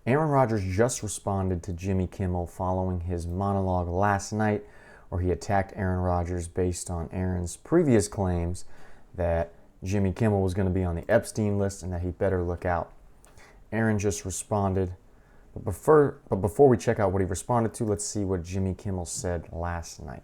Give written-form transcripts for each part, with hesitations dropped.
Aaron Rodgers just responded to Jimmy Kimmel following his monologue last night, where he attacked Aaron Rodgers based on Aaron's previous claims that Jimmy Kimmel was going to be on the Epstein list and that he better look out. Aaron just responded. But before we check out what he responded to, let's see what Jimmy Kimmel said last night.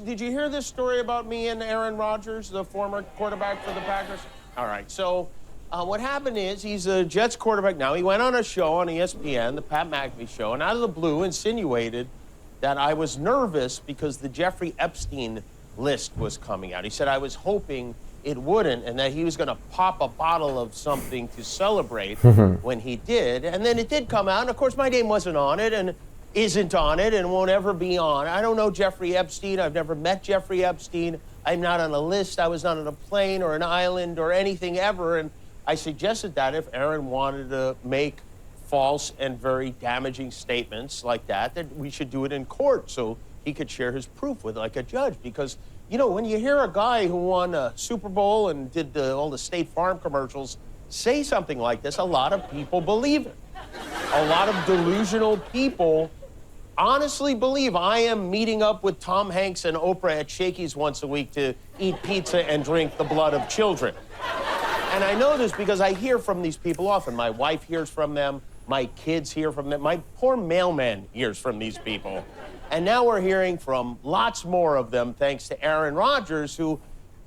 Did you hear this story about me and Aaron Rodgers, the former quarterback for the Packers? All right, so what happened is he's a Jets quarterback now. He went on a show on ESPN, the Pat McAfee show, and out of the blue insinuated that I was nervous because the Jeffrey Epstein list was coming out. He said I was hoping it wouldn't and that he was going to pop a bottle of something to celebrate when he did. And then it did come out. And, of course, my name wasn't on it and isn't on it and won't ever be on. I don't know Jeffrey Epstein. I've never met Jeffrey Epstein. I'm not on a list. I was not on a plane or an island or anything ever. And I suggested that if Aaron wanted to make false and very damaging statements like that we should do it in court so he could share his proof with like a judge. Because, you know, when you hear a guy who won a Super Bowl and did all the State Farm commercials say something like this, a lot of people believe it. A lot of delusional people honestly believe I am meeting up with Tom Hanks and Oprah at Shakey's once a week to eat pizza and drink the blood of children. And I know this because I hear from these people often. My wife hears from them. My kids hear from them. My poor mailman hears from these people. And now we're hearing from lots more of them thanks to Aaron Rodgers, who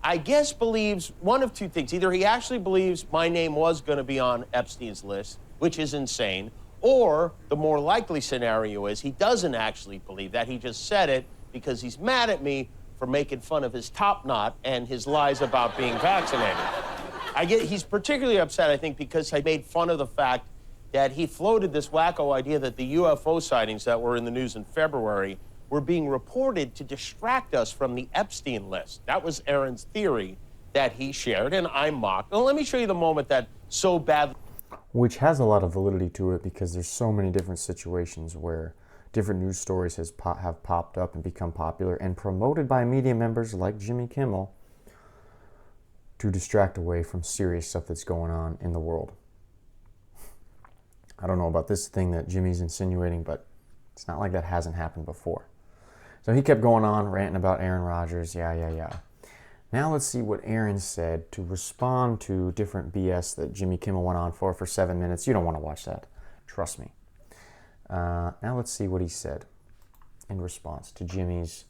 I guess believes one of two things. Either he actually believes my name was going to be on Epstein's list, which is insane, or the more likely scenario is he doesn't actually believe that. He just said it because he's mad at me for making fun of his top knot and his lies about being vaccinated. He's particularly upset, I think, because I made fun of the fact that he floated this wacko idea that the UFO sightings that were in the news in February were being reported to distract us from the Epstein list. That was Aaron's theory that he shared, and I mocked. Well, let me show you the moment that so badly... Which has a lot of validity to it because there's so many different situations where different news stories have popped up and become popular and promoted by media members like Jimmy Kimmel to distract away from serious stuff that's going on in the world. I don't know about this thing that Jimmy's insinuating, but it's not like that hasn't happened before. So he kept going on, ranting about Aaron Rodgers, yeah. Now let's see what Aaron said to respond to different BS that Jimmy Kimmel went on for 7 minutes. You don't want to watch that. Trust me. Now let's see what he said in response to Jimmy's,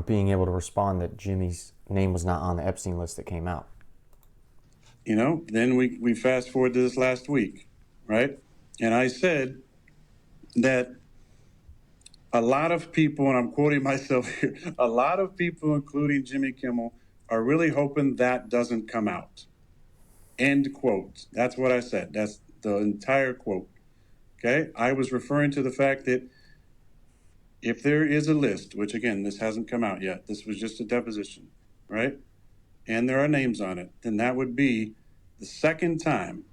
being able to respond that Jimmy's name was not on the Epstein list that came out. Then we fast forward to this last week, right? And I said that a lot of people, and I'm quoting myself here, a lot of people, including Jimmy Kimmel, are really hoping that doesn't come out. End quote. That's what I said. That's the entire quote. Okay? I was referring to the fact that if there is a list, which again, this hasn't come out yet, this was just a deposition, right? And there are names on it, then that would be the second time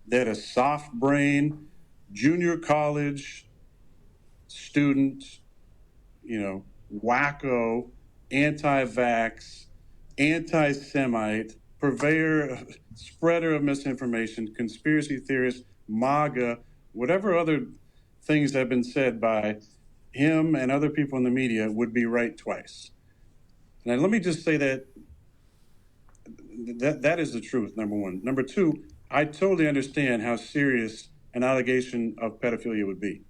that a soft brain junior college student, wacko, anti-vax, anti-Semite, purveyor, spreader of misinformation, conspiracy theorist, MAGA, whatever other things have been said by him and other people in the media would be right twice. Now, let me just say that is the truth, number one. Number two, I totally understand how serious an allegation of pedophilia would be.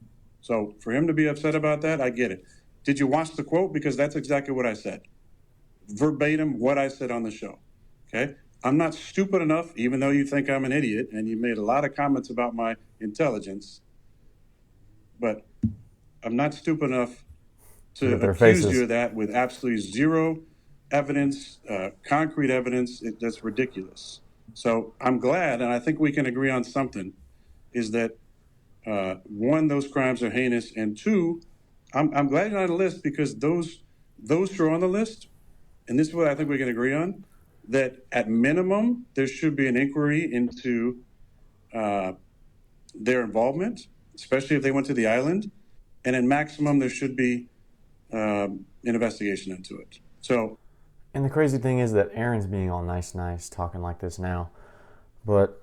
So for him to be upset about that, I get it. Did you watch the quote? Because that's exactly what I said. Verbatim what I said on the show. Okay? I'm not stupid enough, even though you think I'm an idiot, and you made a lot of comments about my intelligence, but I'm not stupid enough to accuse you of that with absolutely zero evidence, concrete evidence. That's ridiculous. So I'm glad, and I think we can agree on something, is that one, those crimes are heinous, and two, I'm glad you're not on the list because those who are on the list, and this is what I think we can agree on, that at minimum there should be an inquiry into their involvement, especially if they went to the island, and at maximum there should be an investigation into it. And the crazy thing is that Aaron's being all nice, talking like this now, but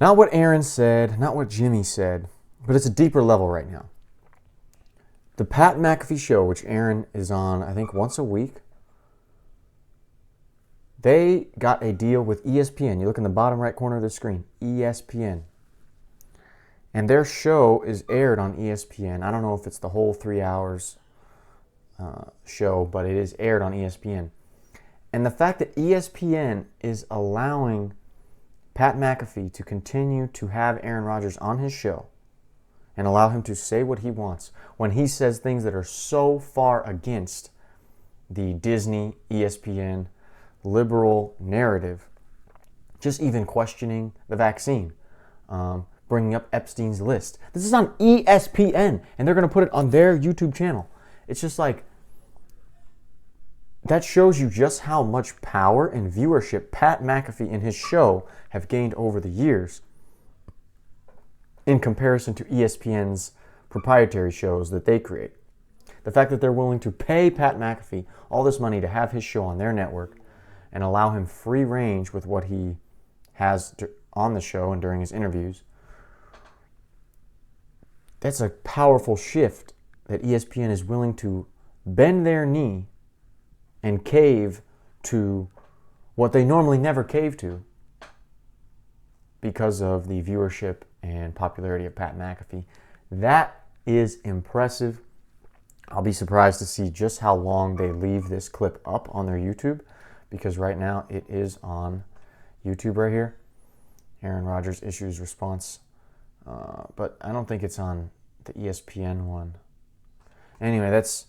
Not what Aaron said, not what Jimmy said, but it's a deeper level right now. The Pat McAfee show, which Aaron is on, I think, once a week, they got a deal with ESPN. You look in the bottom right corner of the screen, ESPN. And their show is aired on ESPN. I don't know if it's the whole 3 hours show, but it is aired on ESPN. And the fact that ESPN is allowing Pat McAfee to continue to have Aaron Rodgers on his show and allow him to say what he wants when he says things that are so far against the Disney, ESPN, liberal narrative, just even questioning the vaccine, bringing up Epstein's list. This is on ESPN, and they're going to put it on their YouTube channel. It's just like, that shows you just how much power and viewership Pat McAfee and his show have gained over the years in comparison to ESPN's proprietary shows that they create. The fact that they're willing to pay Pat McAfee all this money to have his show on their network and allow him free range with what he has on the show and during his interviews, that's a powerful shift that ESPN is willing to bend their knee and cave to what they normally never cave to because of the viewership and popularity of Pat McAfee. That is impressive. I'll be surprised to see just how long they leave this clip up on their YouTube, because right now it is on YouTube right here. Aaron Rodgers issues response. But I don't think it's on the ESPN one. Anyway, that's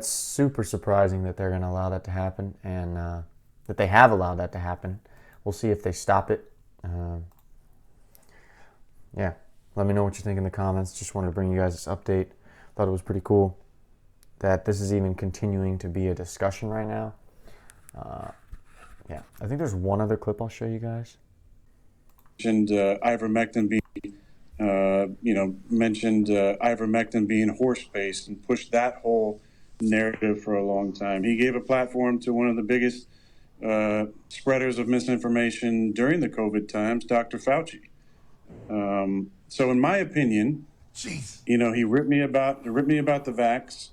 super surprising that they're going to allow that to happen, and that they have allowed that to happen. We'll see if they stop it. Yeah, let me know what you think in the comments. Just wanted to bring you guys this update. Thought it was pretty cool that this is even continuing to be a discussion right now. Yeah, I think there's one other clip I'll show you guys. Mentioned ivermectin being horse-based and pushed that whole narrative for a long time. He gave a platform to one of the biggest spreaders of misinformation during the COVID times, Dr. Fauci. So in my opinion, he ripped me about the vax,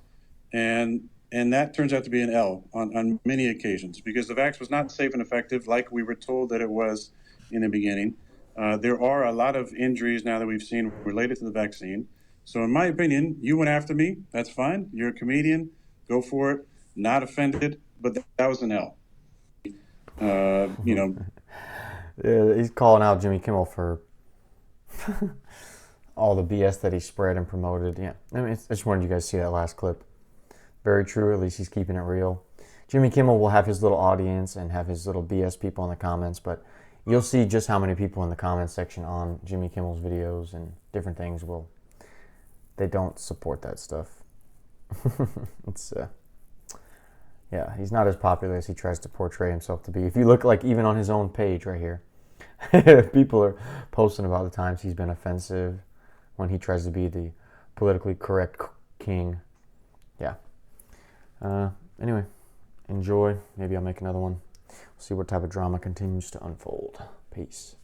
and that turns out to be an L on many occasions, because the vax was not safe and effective like we were told that it was in the beginning. There are a lot of injuries now that we've seen related to the vaccine. So in my opinion, you went after me. That's fine. You're a comedian. Go for it. Not offended, but that was an L. Yeah, he's calling out Jimmy Kimmel for all the BS that he spread and promoted. Yeah, I mean, I just wanted you guys to see that last clip. Very true. At least he's keeping it real. Jimmy Kimmel will have his little audience and have his little BS people in the comments, but you'll see just how many people in the comments section on Jimmy Kimmel's videos and different things they don't support that stuff. Yeah, he's not as popular as he tries to portray himself to be. If you look, like, even on his own page right here, people are posting about the times he's been offensive when he tries to be the politically correct king. Yeah. Anyway, enjoy. Maybe I'll make another one. See what type of drama continues to unfold. Peace.